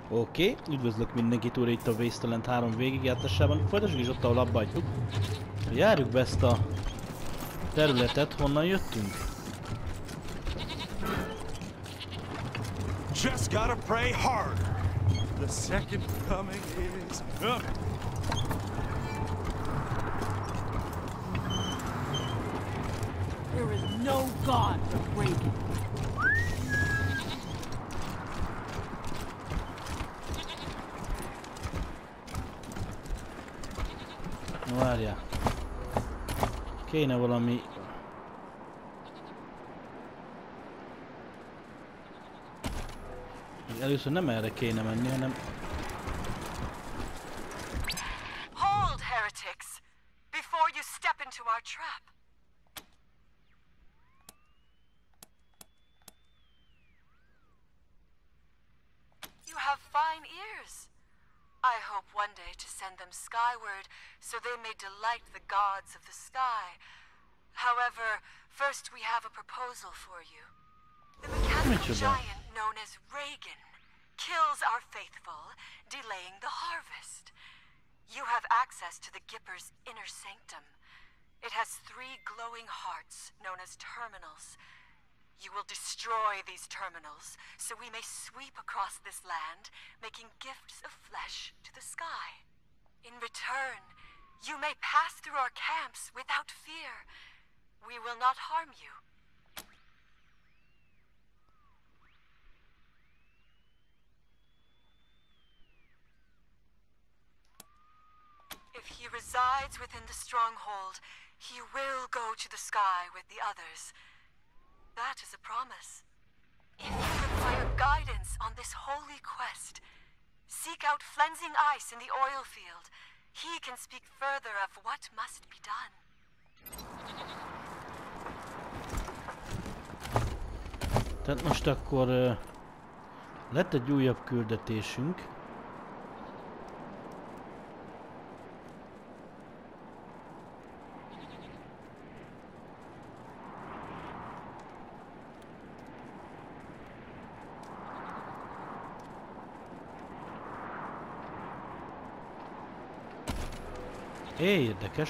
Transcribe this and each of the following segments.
Oké, üdvözlök mindenkit újra itt a Wasteland 3 végigjátszásában. Folytassuk is ott, ahol abba hagyjuk. Járjuk be ezt a területet, honnan jöttünk. Just gotta pray harder. The second coming is coming. There is no God but Reagan. Várjál. Kéne valami... Először nem erre kéne menni, hanem... Hold, heretics! Before you step into our trap. You have fine ears. I hope one day to send them skyward, so they may delight the gods of the sky. However, first we have a proposal for you. The mechanical giant known as Reagan kills our faithful, delaying the harvest. You have access to the Gipper's inner sanctum. It has 3 glowing hearts, known as terminals. You will destroy these terminals, so we may sweep across this land, making gifts of flesh to the sky. In return, you may pass through our camps without fear. We will not harm you. If he resides within the stronghold, he will go to the sky with the others. That is a promise. If you require guidance on this holy quest, seek out Flensing Ice in the oil field. He can speak further of what must be done. Tehát most akkor lett egy újabb küldetésünk. Érdekes.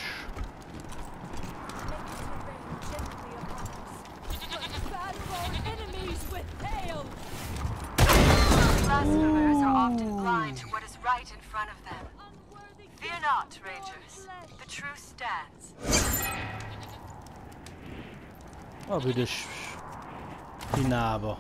Blasphemers are often blind to what is right in front of them. Fear not, Rangers. The truth stands. A büdös finába.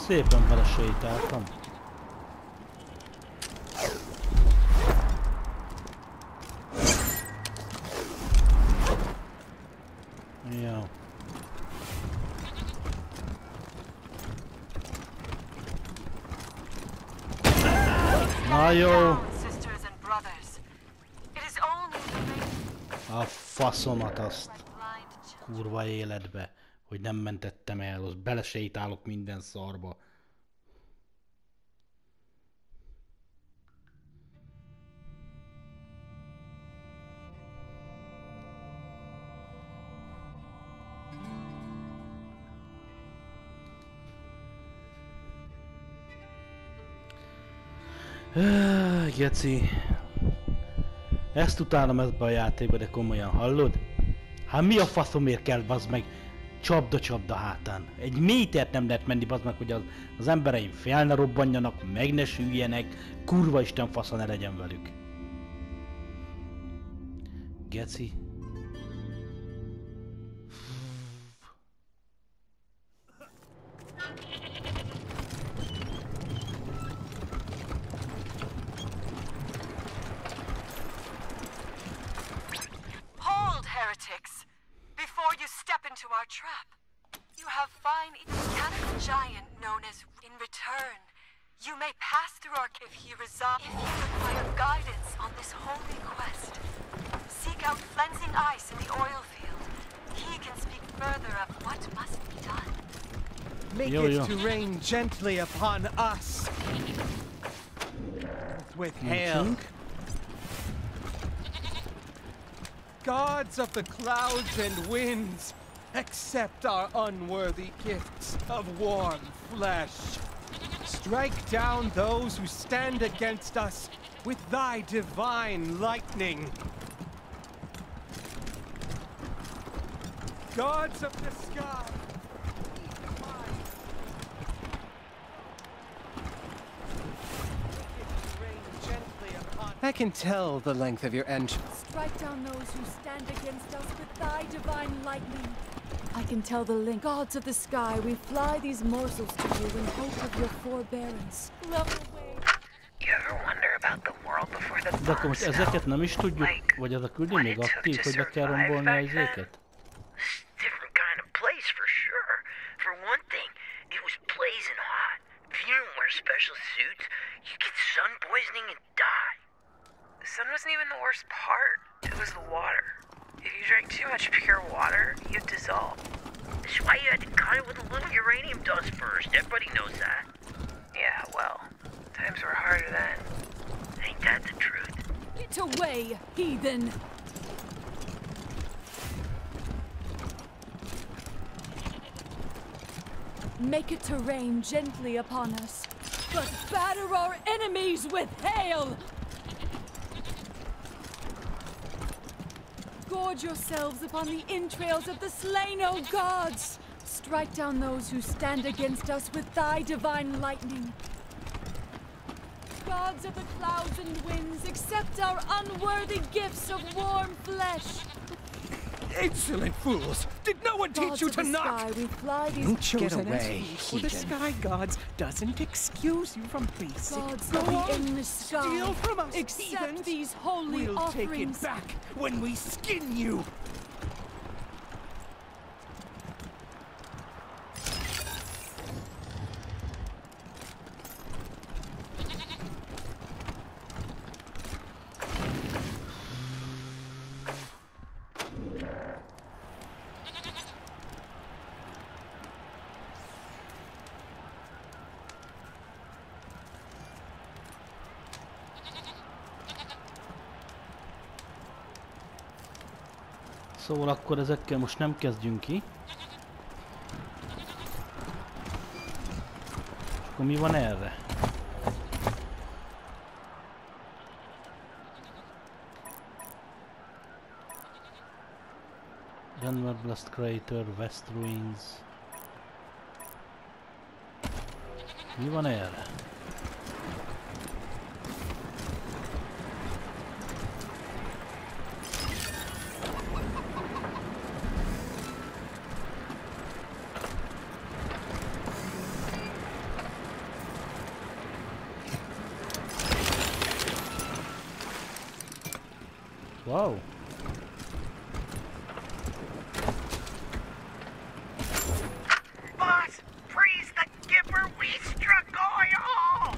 Szépen belesétáltam. Jó. Na jó. A faszomat azt. Kurva életbe. Hogy nem mentettem el, az belesétálok minden szarba. Geci. Ezt utálom ebbe a játékba, de komolyan, hallod? Hát mi a faszomért kell, bazd meg? Csapda hátán. Egy métert nem lehet menni, bazd meg, hogy az embereim fel ne robbanjanak, meg ne süljenek, kurva isten fasza ne legyen velük. Geci. Hold, heretics! Before you step into our trap, you have fine mechanical giant known as in return. You may pass through our if he resides. If you require guidance on this holy quest, seek out Flensing Ice in the oil field. He can speak further of what must be done. Make it to rain gently upon us. earth with hail. Gods of the clouds and winds, accept our unworthy gifts of warm flesh. Strike down those who stand against us with thy divine lightning. Gods of the sky, I can tell the length of your entrance. Strike down those who stand against us with thy divine lightning. I can tell the link. Gods of the sky, we fly these morsels to you in hope of your forbearance. Love away. You ever wonder about the world before the De akkor most ezeket nem is tudjuk, vagy az a küldi még aktív, hogy le kell rombolni az izéket? Different kind of place for sure. For one thing, it was blazing hot. If you didn't wear special suits, you get sun poisoning and die. The sun wasn't even the worst part. It was the water. If you drank too much pure water, you'd dissolve. That's why you had to cut it with a little uranium dust first. Everybody knows that. Yeah, well, times were harder then. Ain't that the truth? Get away, heathen! Make it to rain gently upon us, but batter our enemies with hail! Gorge yourselves upon the entrails of the slain, O gods! Strike down those who stand against us with thy divine lightning. Gods of the clouds and winds, accept our unworthy gifts of warm flesh. Insolent fools! Did no one teach you to knock? Sky, we fly these Get away, for the sky gods doesn't excuse you from basic. gods Go of the on, endless sky. steal from us, Accept heathens. these holy We'll offerings. take it back when we skin you. Szóval akkor ezekkel most nem kezdjünk ki. És akkor mi van erre? Denver Blast Crater, West Ruins. Mi van erre? Wow. Boss, praise the Gipper, we struck oil!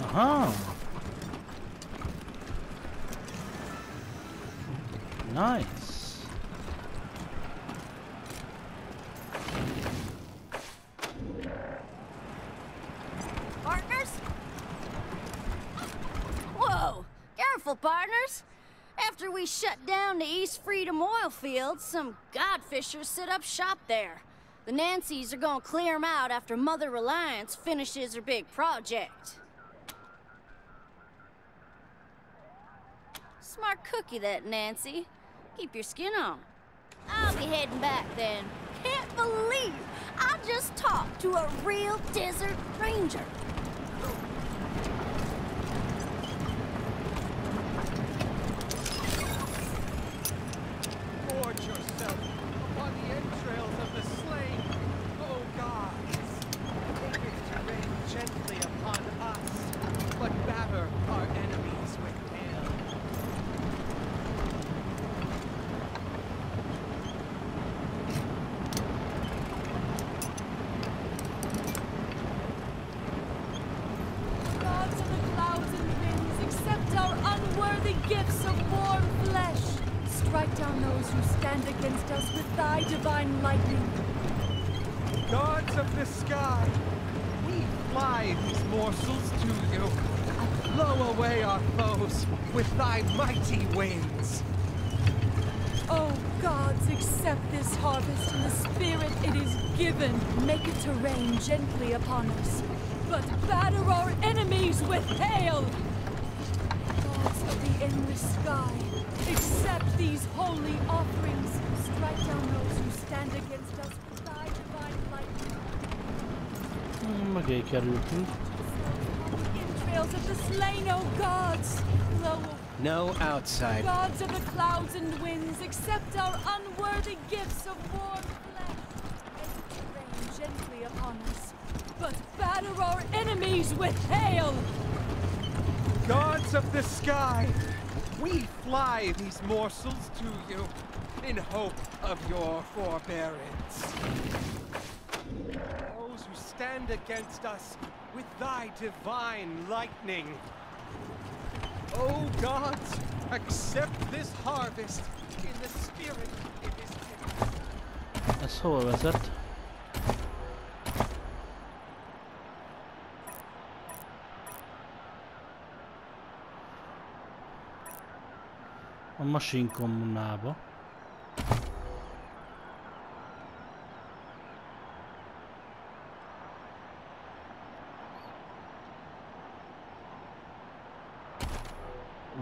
Aha. Nice. Partners? Whoa! Careful, partners! After we shut down the East Freedom oil fields, some godfishers set up shop there. The Nancys are gonna clear 'em out after Mother Reliance finishes her big project. Smart cookie, that Nancy. Keep your skin on. I'll be heading back then. Can't believe I just talked to a real desert ranger. Gorge yourself upon the entrails of the slain. Oh gods, make it to rain gently upon us, but batter our enemies with hail. who stand against us with thy divine lightning. Gods of the sky, we fly these morsels to you. Blow away our foes with thy mighty winds. Oh, gods, accept this harvest in the spirit it is given. Make it to rain gently upon us, but batter our enemies with hail. Gods of the endless sky, accept these holy offerings. Strike down those who stand against us with thy divine lightning. Mögé kerültünk. Entrails of the slain, O gods! Blow No outside. Gods of the clouds and winds, accept our unworthy gifts of warm flesh. Make it to rain gently upon us, but batter our enemies with hail. Gods of the sky, we fly these morsels to you in hope of your forbearance. Those who stand against us with thy divine lightning. Oh gods, accept this harvest in the spirit it is given. Ez hol vezet? A machine kommunába.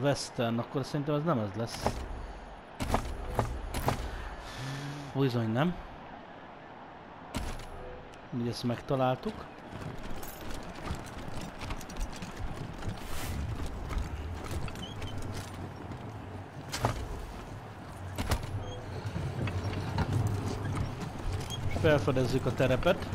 Wasteland, akkor szerintem ez nem ez lesz. Bizony nem. Így ezt megtaláltuk. Felfedezzük a terepet.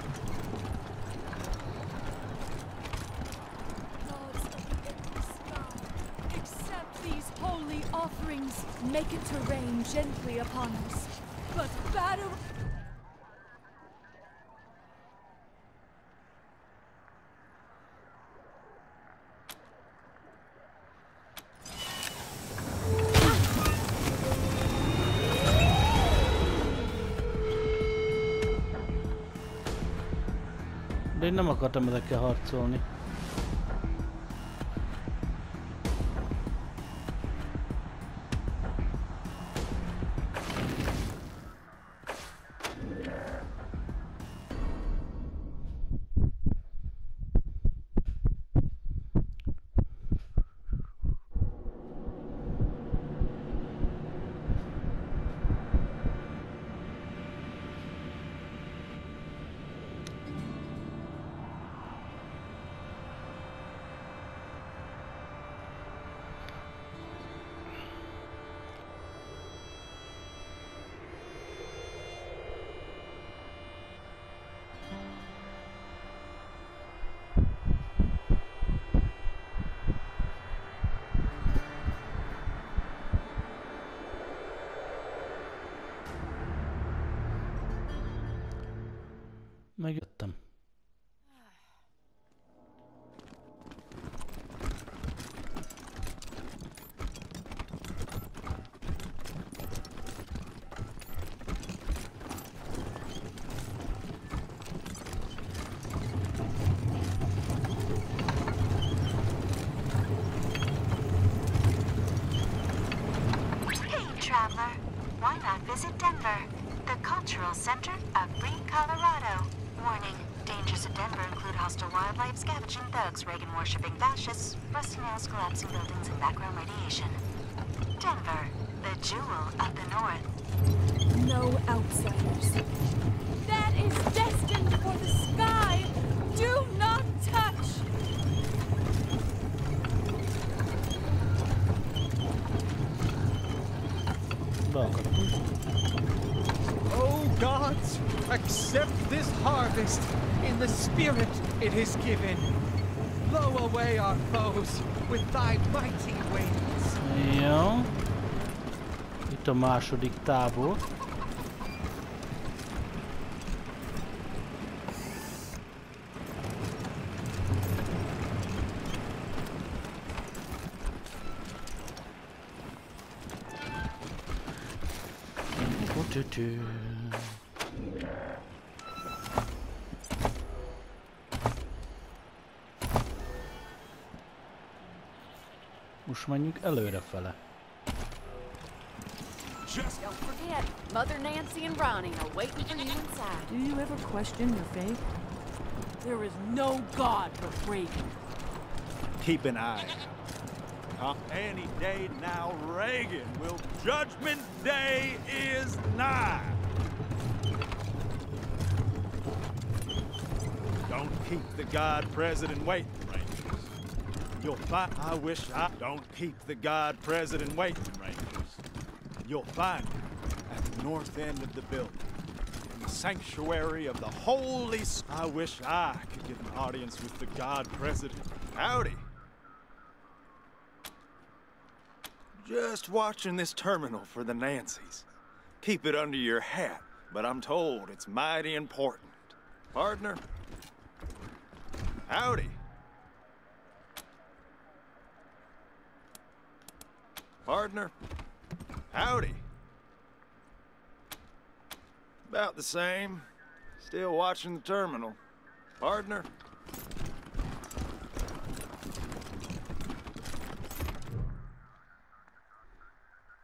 Make it to rain gently upon us, but batter... De én nem akartam ezekkel harcolni. Megjöttem. Hey, traveler. Why not visit Denver, the cultural center of free Colorado? Warning, dangers of Denver include hostile wildlife, scavenging thugs, Reagan-worshipping fascists, rusty nails, collapsing buildings, and background radiation. Denver, the jewel of the north. No outsiders. That is destined for the sky! Do not touch! Oh gods, accept this harvest in the spirit it is given. Blow away our foes with thy mighty wings. Jó. Itt a második tábor. Tü-tü. Most menjünk előrefele. Don't forget, Mother Nancy and Ronnie are waiting for you inside. Do you ever question your faith? There is no God but Reagan. Keep an eye out. Any day now, Reagan will. Judgment Day is nigh. Don't keep the God President waiting, Rangers. You'll find. I wish I don't keep the God President waiting, Rangers. You'll find him at the north end of the building, in the sanctuary of the Holy. I wish I could get an audience with the God President. Howdy. Just watching this terminal for the Nancys. Keep it under your hat, but I'm told it's mighty important. Partner? Howdy. Partner? Howdy. About the same. Still watching the terminal. Partner?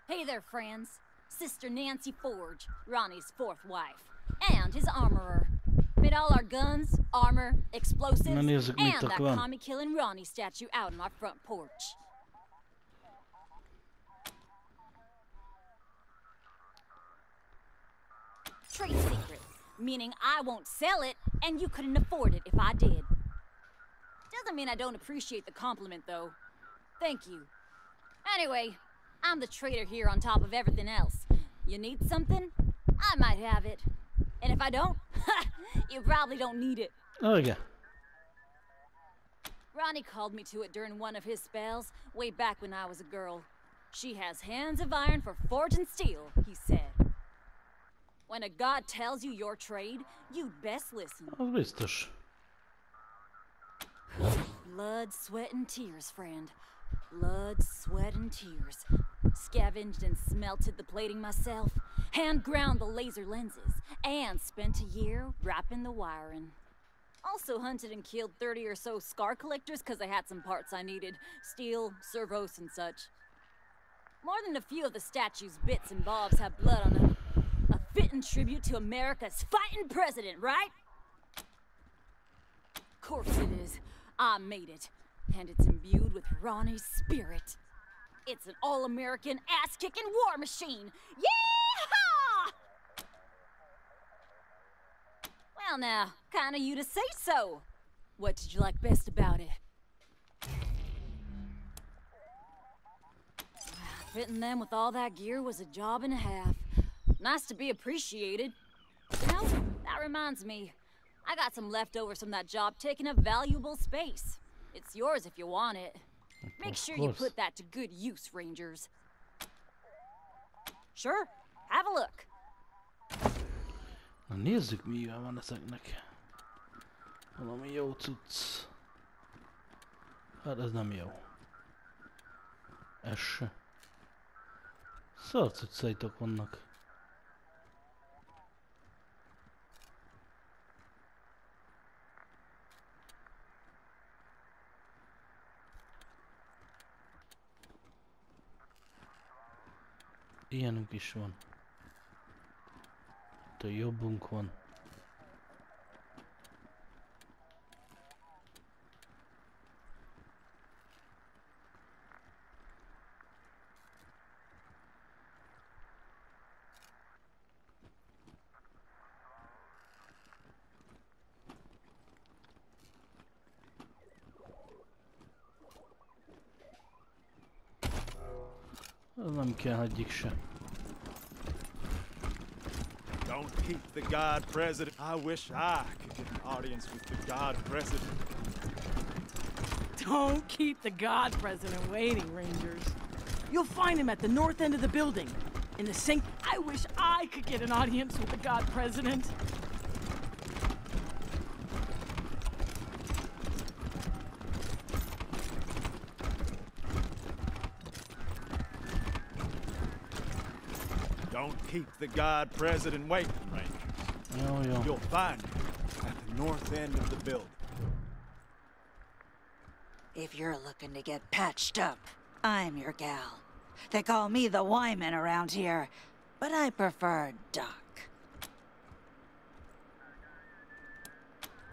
Hey there, friends. Sister Nancy Forge, Ronnie's fourth wife, and his armorer. Made all our guns, armor, explosives, and that commie-killing Ronnie statue out on my front porch. Trade secret, meaning I won't sell it, and you couldn't afford it if I did. Doesn't mean I don't appreciate the compliment, though. Thank you. Anyway, I'm the trader here on top of everything else. You need something? I might have it. And if I don't, you probably don't need it. Oh, yeah. Ronnie called me to it during one of his spells, way back when I was a girl. She has hands of iron for forging steel, he said. When a god tells you your trade, you'd best listen. Az biztos. Blood, sweat, and tears, friend. Blood, sweat, and tears. Scavenged and smelted the plating myself, hand ground the laser lenses, and spent a year wrapping the wiring. Also hunted and killed 30 or so scar collectors because I had some parts I needed. Steel, servos, and such. More than a few of the statue's bits and bobs have blood on them. A fitting tribute to America's fighting president, right? Course it is. I made it. And it's imbued with Ronnie's spirit. It's an all-American, ass-kicking war machine! Yeehaw! Well now, kinda you to say so. What did you like best about it? Fitting them with all that gear was a job and a half. Nice to be appreciated. You know, that reminds me. I got some leftovers from that job taking up valuable space. It's yours if you want it. Make sure you put that to good use, Rangers. Sure, have a look. Na nézzük, mivel van ezeknek. Valami jó cucc. Hát ez nem jó. Ez se. Szar cuccaitok vannak. Ilyenünk is van. Itt a jobbunk van. Az nem kell egyik se. Don't keep the God President. I wish I could get an audience with the God President. Don't keep the God President waiting, Rangers. You'll find him at the north end of the building. In the sink. I wish I could get an audience with the God President. Don't don't keep the God President waiting, Rangers. Jó, jó. You'll find me at the north end of the building. If you're looking to get patched up, I'm your gal. They call me the Wyman around here, but I prefer Doc.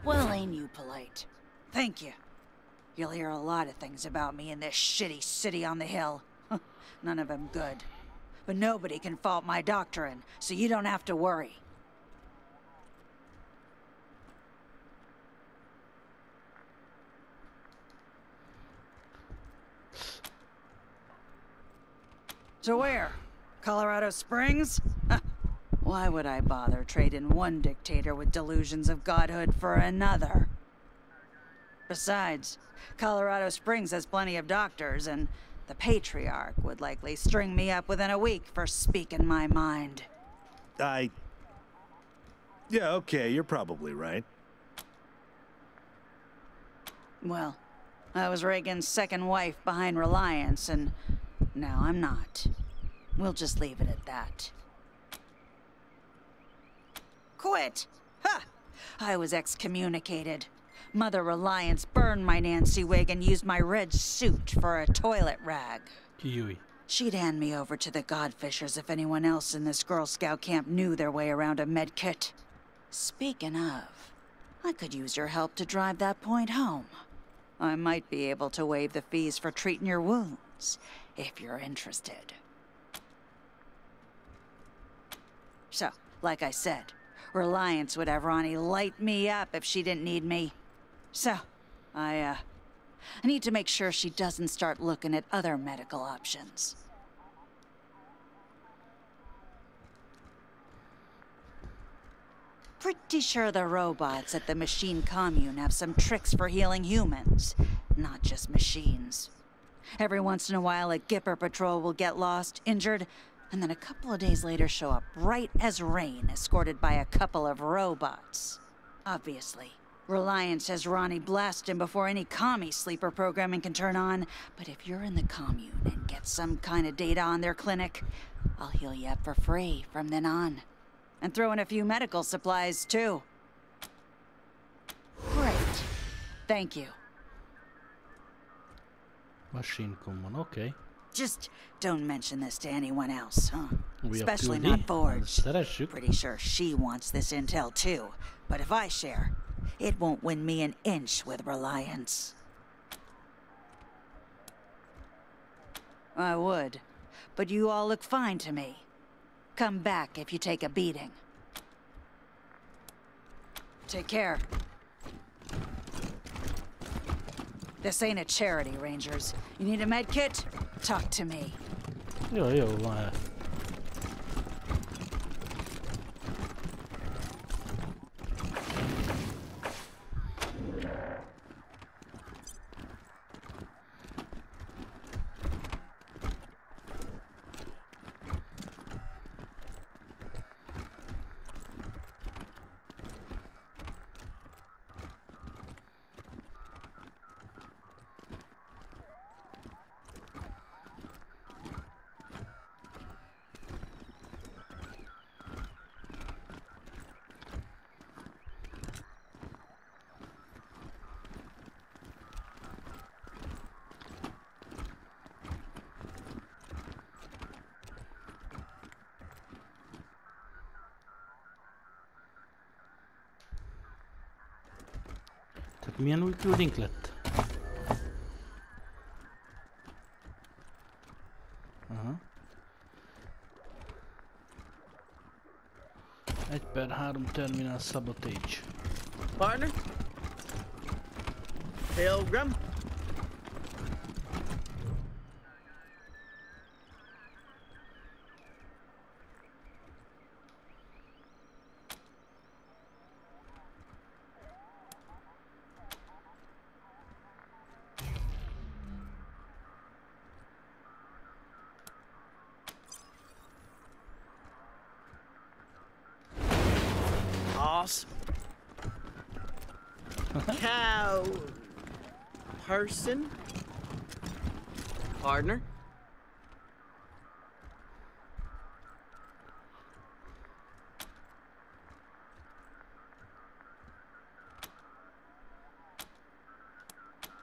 Well, ain't you polite? Thank you. You'll hear a lot of things about me in this shitty city on the hill. None of them good. But nobody can fault my doctrine, so you don't have to worry. So where? Colorado Springs? Why would I bother trading one dictator with delusions of godhood for another? Besides, Colorado Springs has plenty of doctors, and the Patriarch would likely string me up within a week for speaking my mind. Yeah, okay, you're probably right. Well, I was Reagan's second wife behind Reliance, and now I'm not. We'll just leave it at that. Quit! Ha! I was excommunicated. Mother Reliance burned my Nancy wig and used my red suit for a toilet rag. Kiwi. She'd hand me over to the Godfishers if anyone else in this Girl Scout camp knew their way around a med kit. Speaking of, I could use your help to drive that point home. I might be able to waive the fees for treating your wounds, if you're interested. So, like I said, Reliance would have Ronnie light me up if she didn't need me. So, I need to make sure she doesn't start looking at other medical options. Pretty sure the robots at the machine commune have some tricks for healing humans, not just machines. Every once in a while, a Gipper patrol will get lost, injured, and then a couple of days later show up bright as rain, escorted by a couple of robots. Obviously, Reliance has Ronnie blast him before any commie sleeper programming can turn on, but if you're in the commune and get some kind of data on their clinic, I'll heal you up for free from then on. And throw in a few medical supplies, too. Great. Thank you. Machine common, okay. Just don't mention this to anyone else, huh? We Especially have not Forge. Derítsük. Pretty sure she wants this intel too. But if I share, it won't win me an inch with Reliance. I would, but you all look fine to me. Come back if you take a beating. Take care. This ain't a charity, Rangers. You need a med kit? Talk to me. Jó, jó, van. Tehát milyen új küldénk lett? Aha. 1/3 terminal sabotage. Partner? Pilgrim? Awesome. Cow... person? Partner?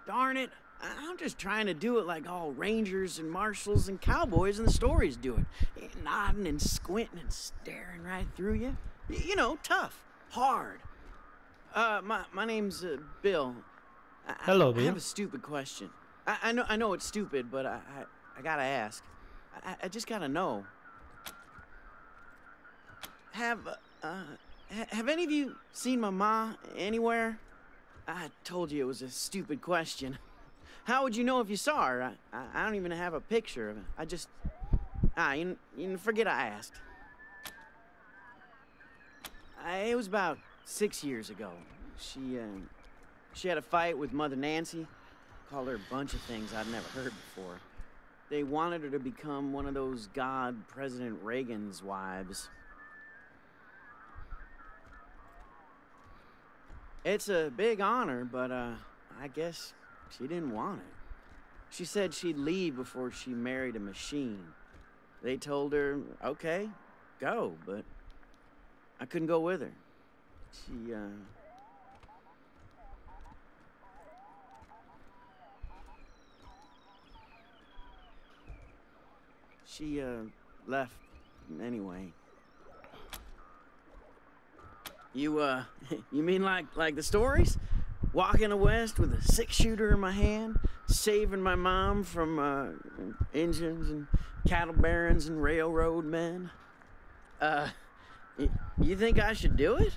Darn it. I'm just trying to do it like all rangers and marshals and cowboys in the stories do it. Nodding and squinting and staring right through you. You know, tough, hard. My name's Bill. Hello, I Bill. have a stupid question. I know it's stupid, but I gotta ask. I just gotta know. Have any of you seen my ma anywhere? I told you it was a stupid question. How would you know if you saw her? I don't even have a picture of her. I just... you forget I asked. It was about 6 years ago. She had a fight with Mother Nancy. Called her a bunch of things I'd never heard before. They wanted her to become one of those God President Reagan's wives. It's a big honor, but I guess she didn't want it. She said she'd leave before she married a machine. They told her, okay, go, but I couldn't go with her. She left anyway. You mean like the stories? Walking the West with a 6-shooter in my hand, saving my mom from engines and cattle barons and railroad men? You think I should do it?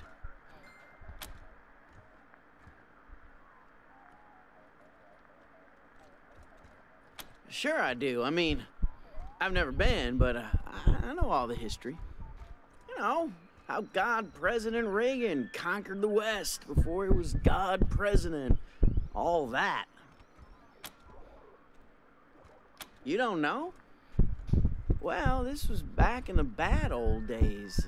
Sure I do. I mean, I've never been, but I know all the history. You know, how God President Reagan conquered the West before he was God President. All that. You don't know? Well, this was back in the bad old days,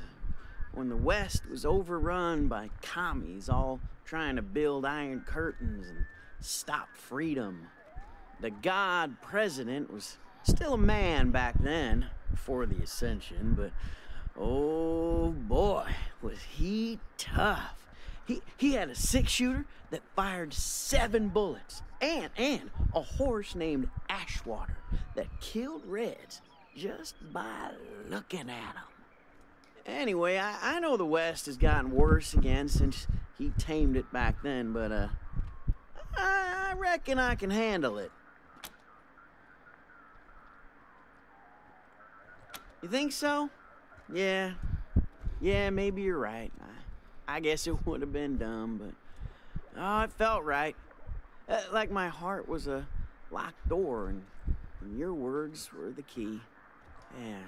when the West was overrun by commies all trying to build iron curtains and stop freedom. The God President was still a man back then, before the Ascension, but oh boy, was he tough. He had a 6-shooter that fired 7 bullets, and a horse named Ashwater that killed Reds just by looking at them. Anyway, I know the West has gotten worse again since he tamed it back then, but I reckon I can handle it. You think so? Yeah, maybe you're right. I guess it would have been dumb, but oh, it felt right. Like my heart was a locked door, and your words were the key. Yeah.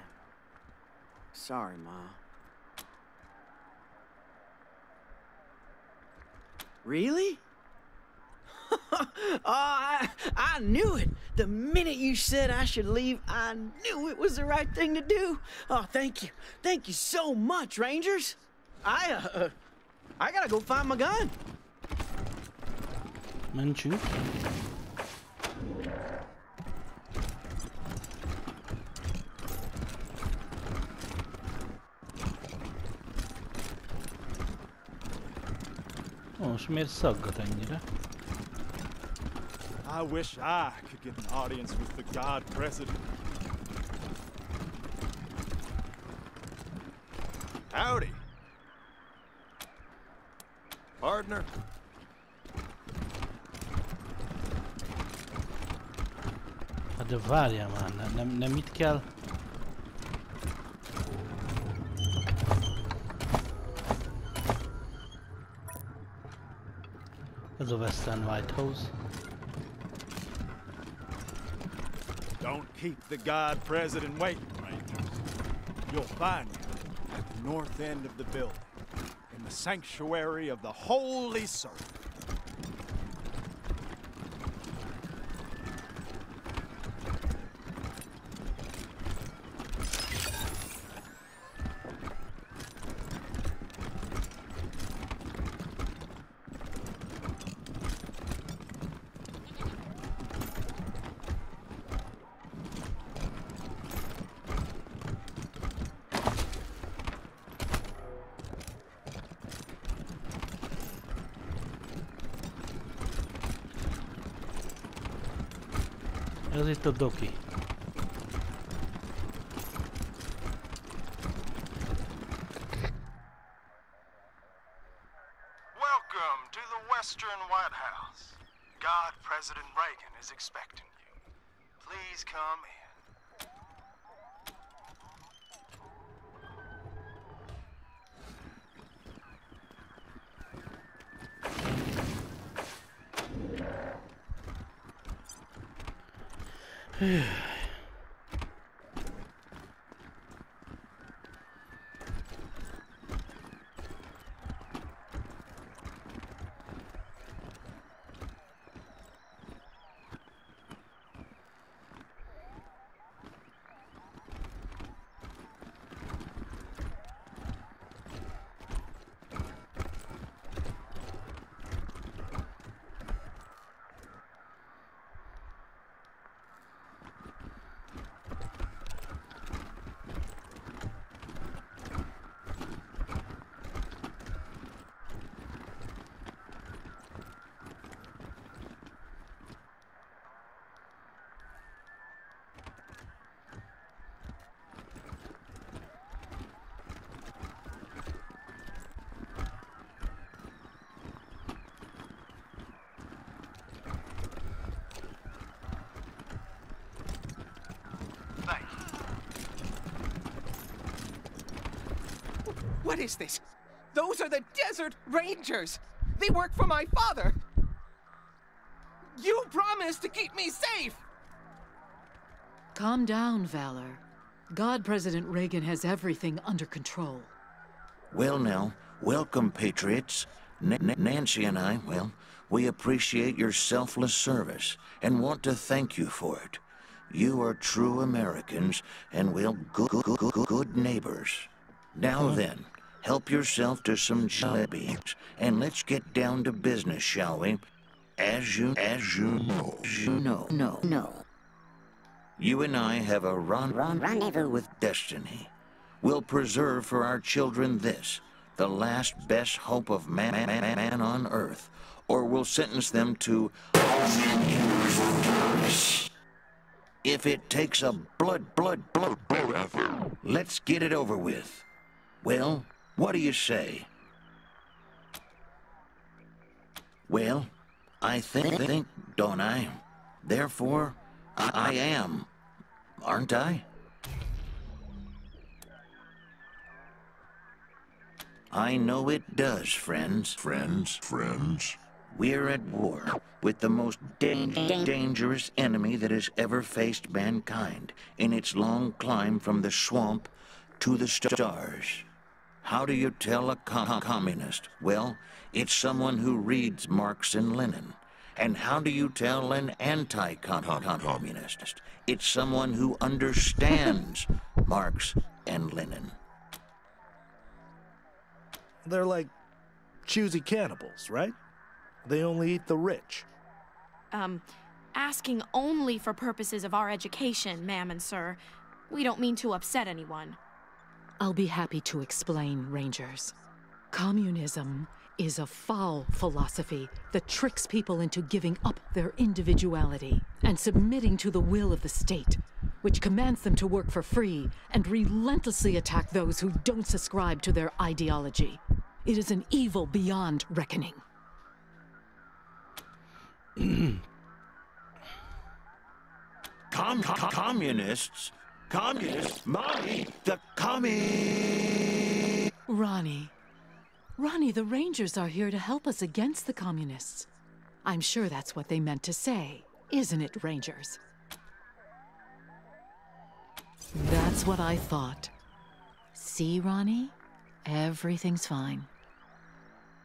Sorry, Ma. Really? Oh, I knew it. The minute you said I should leave, I knew it was the right thing to do. Oh, thank you. Thank you so much, Rangers. I gotta go find my gun. Mentsük. Most miért szaggat ennyire? I wish I could get an audience with the God President. Howdy. Partner. Hát de várjál már, nem itt kell? Ez a Wasteland White House. Don't keep the God President waiting, Rangers. You'll find him at the north end of the building, in the sanctuary of the Holy Circle. Ez itt a doki. Welcome to the Western White House. God President Reagan is expecting you. Please come in. What is this? Those are the Desert Rangers! They work for my father! You promised to keep me safe! Calm down, Valor. God President Reagan has everything under control. Well now, welcome, Patriots. Nancy and I, well, we appreciate your selfless service and want to thank you for it. You are true Americans and, well, good neighbors. Now then, help yourself to some jalebi, and let's get down to business, shall we? As you know. You and I have a rendezvous with destiny. We'll preserve for our children this, the last best hope of man on earth, or we'll sentence them to if it takes a blood, let's get it over with. Well, what do you say? Well, I think, don't I? Therefore, I am, aren't I? I know it does, friends. We're at war with the most dangerous enemy that has ever faced mankind in its long climb from the swamp to the stars. How do you tell a communist? Well, it's someone who reads Marx and Lenin. And how do you tell an anti-communist? It's someone who understands Marx and Lenin. They're like choosy cannibals, right? They only eat the rich. Asking only for purposes of our education, ma'am and sir. We don't mean to upset anyone. I'll be happy to explain, Rangers. Communism is a foul philosophy that tricks people into giving up their individuality and submitting to the will of the state, which commands them to work for free and relentlessly attack those who don't subscribe to their ideology. It is an evil beyond reckoning. Communists? Mommy, the Ronnie, the Rangers are here to help us against the communists. I'm sure that's what they meant to say, isn't it, Rangers? That's what I thought. See, Ronnie? Everything's fine.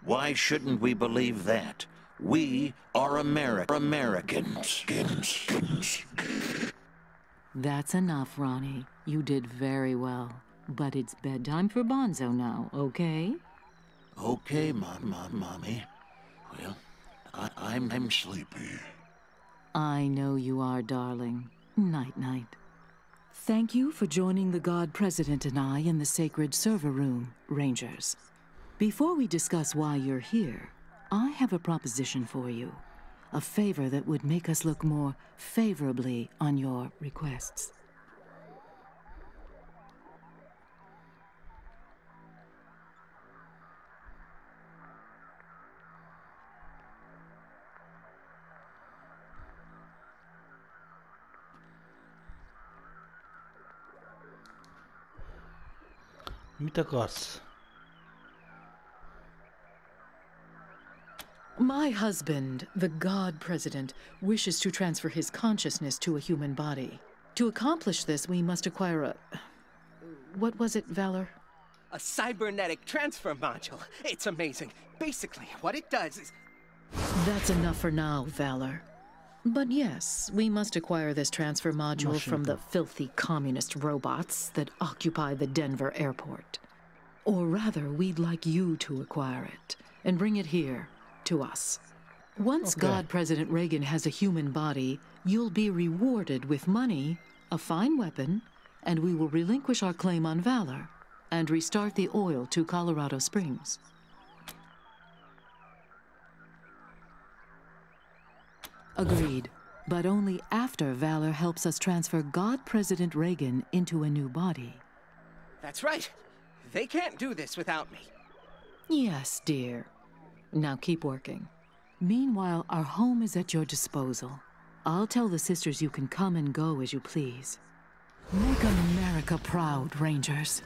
Why shouldn't we believe that? We are Americans. That's enough, Ronnie. You did very well. But it's bedtime for Bonzo now, okay? Okay, Mommy. Well, I'm sleepy. I know you are, darling. Night-night. Thank you for joining the God President and I in the sacred server room, Rangers. Before we discuss why you're here, I have a proposition for you. a favor that would make us look more favorably on your requests. Mit akarsz? My husband, the God President, wishes to transfer his consciousness to a human body. To accomplish this, we must acquire a... What was it, Valor? A cybernetic transfer module. It's amazing. Basically, what it does is... That's enough for now, Valor. But yes, we must acquire this transfer module from the filthy communist robots that occupy the Denver airport. Or rather, we'd like you to acquire it and bring it here to us. Once God President Reagan has a human body, you'll be rewarded with money, a fine weapon, and we will relinquish our claim on Valor and restart the oil to Colorado Springs. Agreed, but only after Valor helps us transfer God President Reagan into a new body. That's right. They can't do this without me. Yes, dear. Now keep working. Meanwhile, our home is at your disposal. I'll tell the sisters you can come and go as you please. Make America proud, Rangers.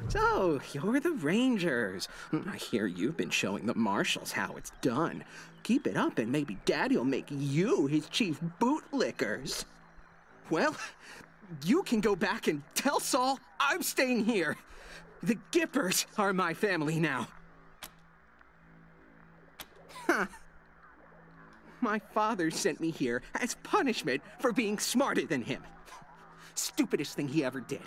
So, you're the Rangers. I hear you've been showing the Marshals how it's done. Keep it up and maybe Daddy'll make you his chief bootlickers. Well, you can go back and tell Saul I'm staying here. The Gippers are my family now. Huh. My father sent me here as punishment for being smarter than him. Stupidest thing he ever did.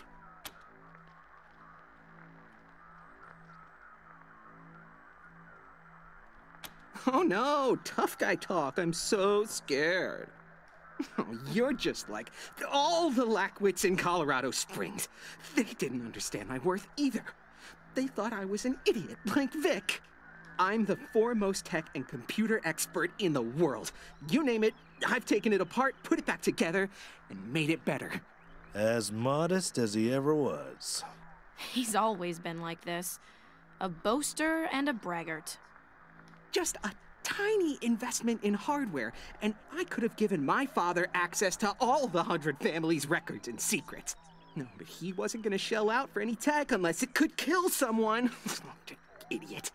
Oh no, tough guy talk. I'm so scared. Oh, you're just like all the Lackwits in Colorado Springs. They didn't understand my worth either. They thought I was an idiot like Vic. I'm the foremost tech and computer expert in the world. You name it, I've taken it apart, put it back together, and made it better. As modest as he ever was. He's always been like this. A boaster and a braggart. Just a tiny investment in hardware, and I could have given my father access to all the 100 families' records and secrets. No, but he wasn't gonna shell out for any tech unless it could kill someone. Idiot.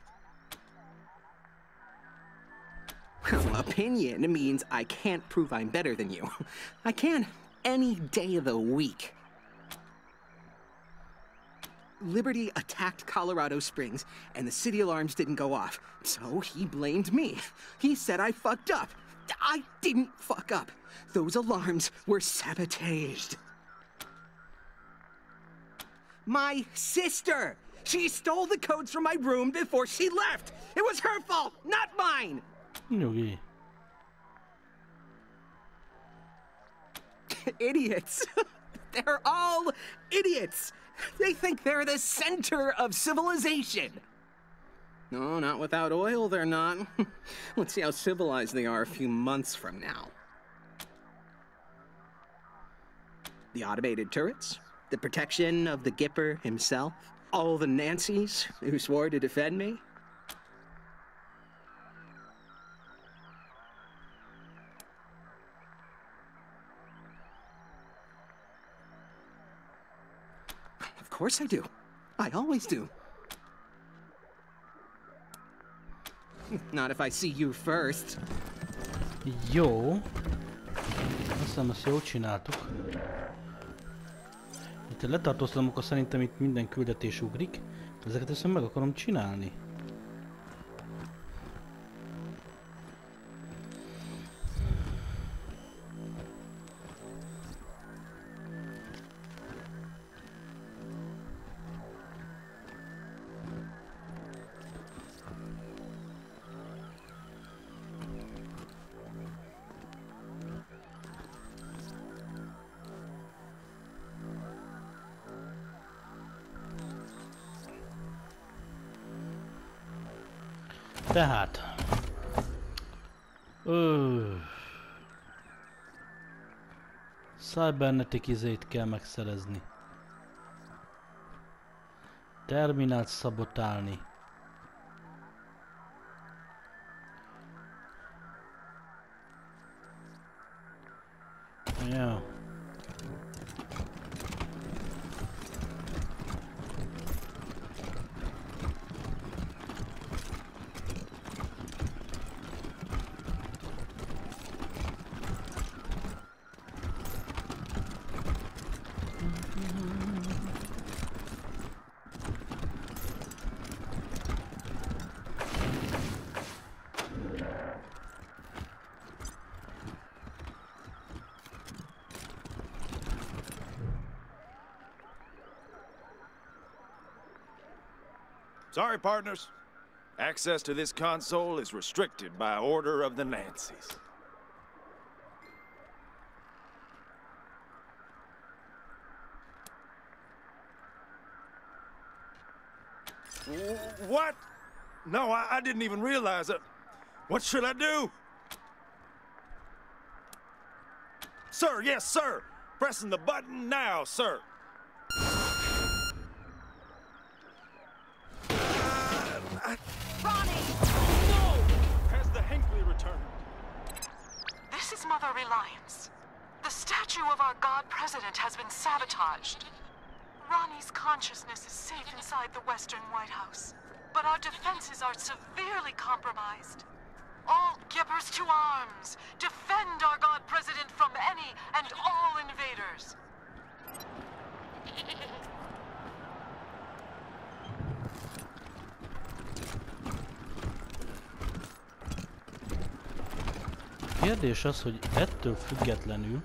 Well, opinion means I can't prove I'm better than you. I can any day of the week. Liberty attacked Colorado Springs, and the city alarms didn't go off, so he blamed me. He said I fucked up. I didn't fuck up. Those alarms were sabotaged. My sister! She stole the codes from my room before she left! It was her fault, not mine! Nyugi. Idiots. They're all idiots. They think they're the center of civilization. No, not without oil, they're not. Let's see how civilized they are a few months from now. The automated turrets, the protection of the Gipper himself, all the Nancys who swore to defend me. Of course I do. I always do. Not if I see you first. Jó. Azt hiszem, ezt jól csináltuk. Itt letartóztatom, akkor szerintem itt minden küldetés ugrik. Ezeket ezt meg akarom csinálni. Tehát... Cybernetic izét kell megszerezni. Terminált szabotálni. Ja. Sorry, partners. Access to this console is restricted by order of the Nancys. What? No, I didn't even realize it. What should I do? Sir, yes, sir. Pressing the button now, sir. Ronnie! No! Has the Hinckley returned? This is Mother Reliance. The statue of our god president has been sabotaged. Ronnie's consciousness is safe inside the Western White House, but our defenses are severely compromised. All Gippers to arms! Defend our god president from any and all invaders! Kérdés az, hogy ettől függetlenül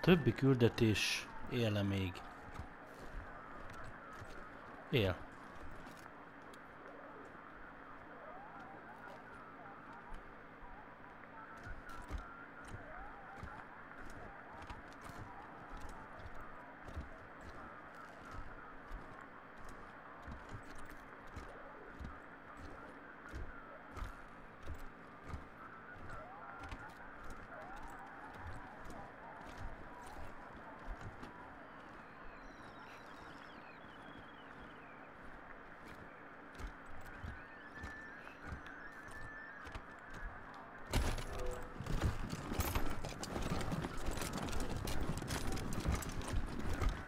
többi küldetés él-e még? Él.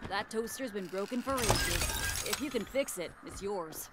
That toaster's been broken for ages. If you can fix it, it's yours.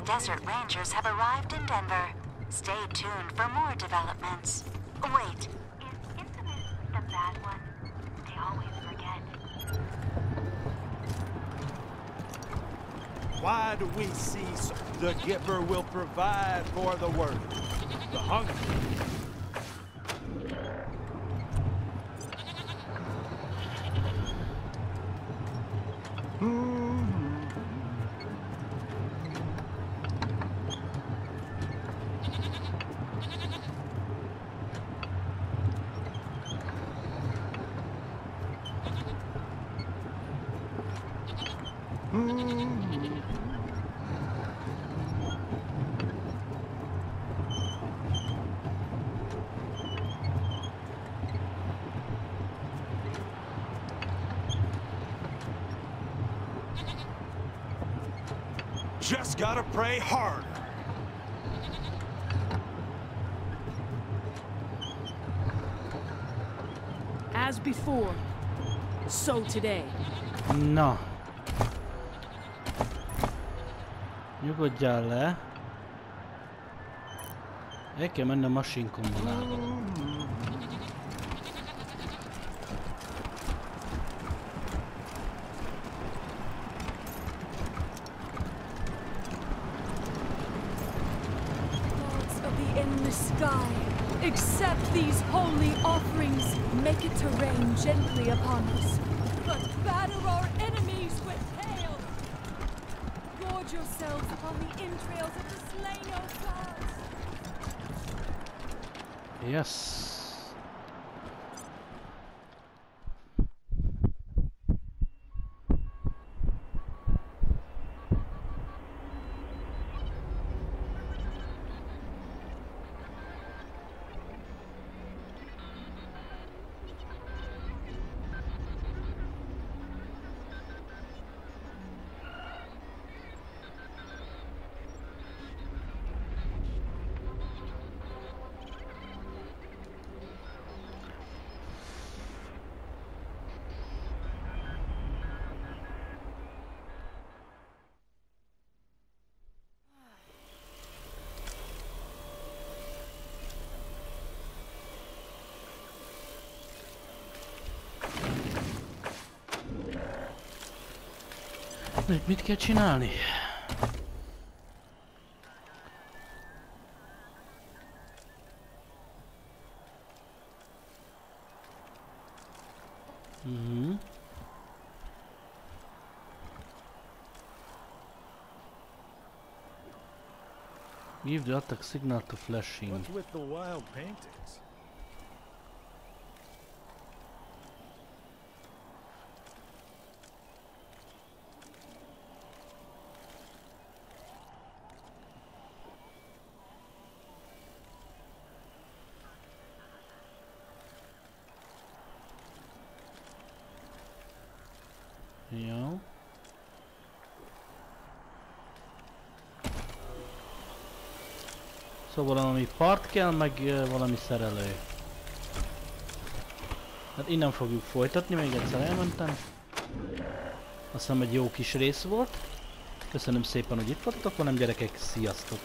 Desert Rangers have arrived in Denver. Stay tuned for more developments. Wait, is infamous the bad one? They always forget. Why do we cease? The Gipper will provide for the world. The hungry. Just gotta pray harder. As before, so today. Na. Nyugodjál le. El kell menni a machine kombinába. in the sky, accept these holy offerings. Make it to rain gently upon us, but batter our enemies with hail. Gorge yourselves upon the entrails of the slain, O gods. Yes. Mit kell csinálni? Give the attack signal to flashing. What's with the wild paintings? Jó. Szóval valami part kell, meg valami szerelő. Hát innen fogjuk folytatni, még egyszer elmentem. Azt hiszem egy jó kis rész volt. Köszönöm szépen, hogy itt voltatok velem, gyerekek, sziasztok!